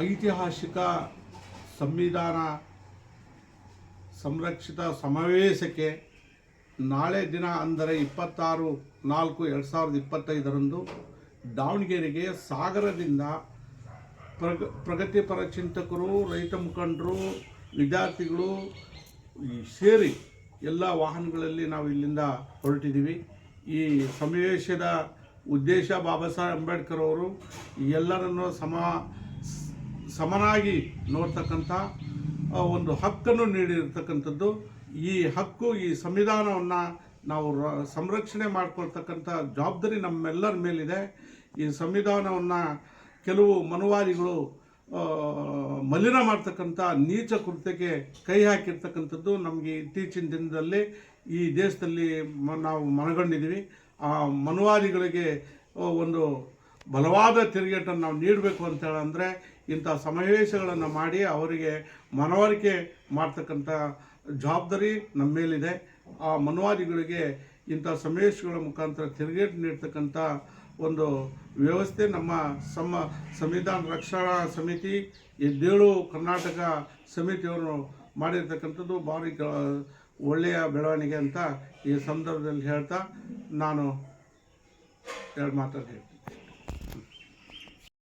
ಐತಿಹಾಸಿಕ ಸಂವಿಧಾನ ಸಂರಕ್ಷಿತ ಸಮಾವೇಶಕ್ಕೆ ನಾಳೆ ದಿನ ಅಂದರೆ 26/4/2025 ದಾವಣಗೆರೆಗೆ ಸಾಗರದಿಂದ ಪ್ರಗತಿಪರ ಚಿಂತಕರು, ರೈತ ಮುಖಂಡರು, ವಿದ್ಯಾರ್ಥಿಗಳು ಸೇರಿ ಎಲ್ಲ ವಾಹನಗಳಲ್ಲಿ ನಾವು ಇಲ್ಲಿಂದ ಹೊರಟಿದ್ದೀವಿ. ಈ ಸಮಾವೇಶದ ಉದ್ದೇಶ ಬಾಬಾ ಸಾಹೇಬ್ ಅಂಬೇಡ್ಕರ್ ಅವರು ಎಲ್ಲರನ್ನು ಸಮನಾಗಿ ನೋಡ್ತಕ್ಕಂಥ ಒಂದು ಹಕ್ಕನ್ನು ನೀಡಿರ್ತಕ್ಕಂಥದ್ದು. ಈ ಹಕ್ಕು, ಈ ಸಂವಿಧಾನವನ್ನು ನಾವು ಸಂರಕ್ಷಣೆ ಮಾಡಿಕೊಳ್ತಕ್ಕಂಥ ಜವಾಬ್ದಾರಿ ನಮ್ಮೆಲ್ಲರ ಮೇಲಿದೆ. ಈ ಸಂವಿಧಾನವನ್ನು ಕೆಲವು ಮನುವಾದಿಗಳು ಮಲಿನ ಮಾಡ್ತಕ್ಕಂಥ ನೀಚ ಕೃತ್ಯಕ್ಕೆ ಕೈ ಹಾಕಿರ್ತಕ್ಕಂಥದ್ದು ನಮಗೆ ಇತ್ತೀಚಿನ ದಿನದಲ್ಲಿ ಈ ದೇಶದಲ್ಲಿ ನಾವು ಮನಗಂಡಿದ್ದೀವಿ. ಆ ಮನುವಾದಿಗಳಿಗೆ ಒಂದು ಬಲವಾದ ತಿರುಗೇಟನ್ನು ನಾವು ನೀಡಬೇಕು ಅಂತೇಳಂದರೆ ಇಂಥ ಸಮಾವೇಶಗಳನ್ನು ಮಾಡಿ ಅವರಿಗೆ ಮನವರಿಕೆ ಮಾಡ್ತಕ್ಕಂಥ ಜವಾಬ್ದಾರಿ ನಮ್ಮ ಮೇಲಿದೆ. ಆ ಮನುವಾದಿಗಳಿಗೆ ಇಂಥ ಸಮಾವೇಶಗಳ ಮುಖಾಂತರ ತಿರುಗೇಟು ನೀಡ್ತಕ್ಕಂಥ ಒಂದು ವ್ಯವಸ್ಥೆ ನಮ್ಮ ಸಂವಿಧಾನ ರಕ್ಷಣಾ ಸಮಿತಿ, ಎದ್ದೇಳು ಕರ್ನಾಟಕ ಸಮಿತಿಯವರು ಮಾಡಿರ್ತಕ್ಕಂಥದ್ದು ಭಾರಿ ಒಳ್ಳೆಯ ಬೆಳವಣಿಗೆ ಅಂತ ಈ ಸಂದರ್ಭದಲ್ಲಿ ಹೇಳ್ತಾ ನಾನು ಎರಡು ಮಾತನ್ನು ಹೇಳ್ತೀನಿ.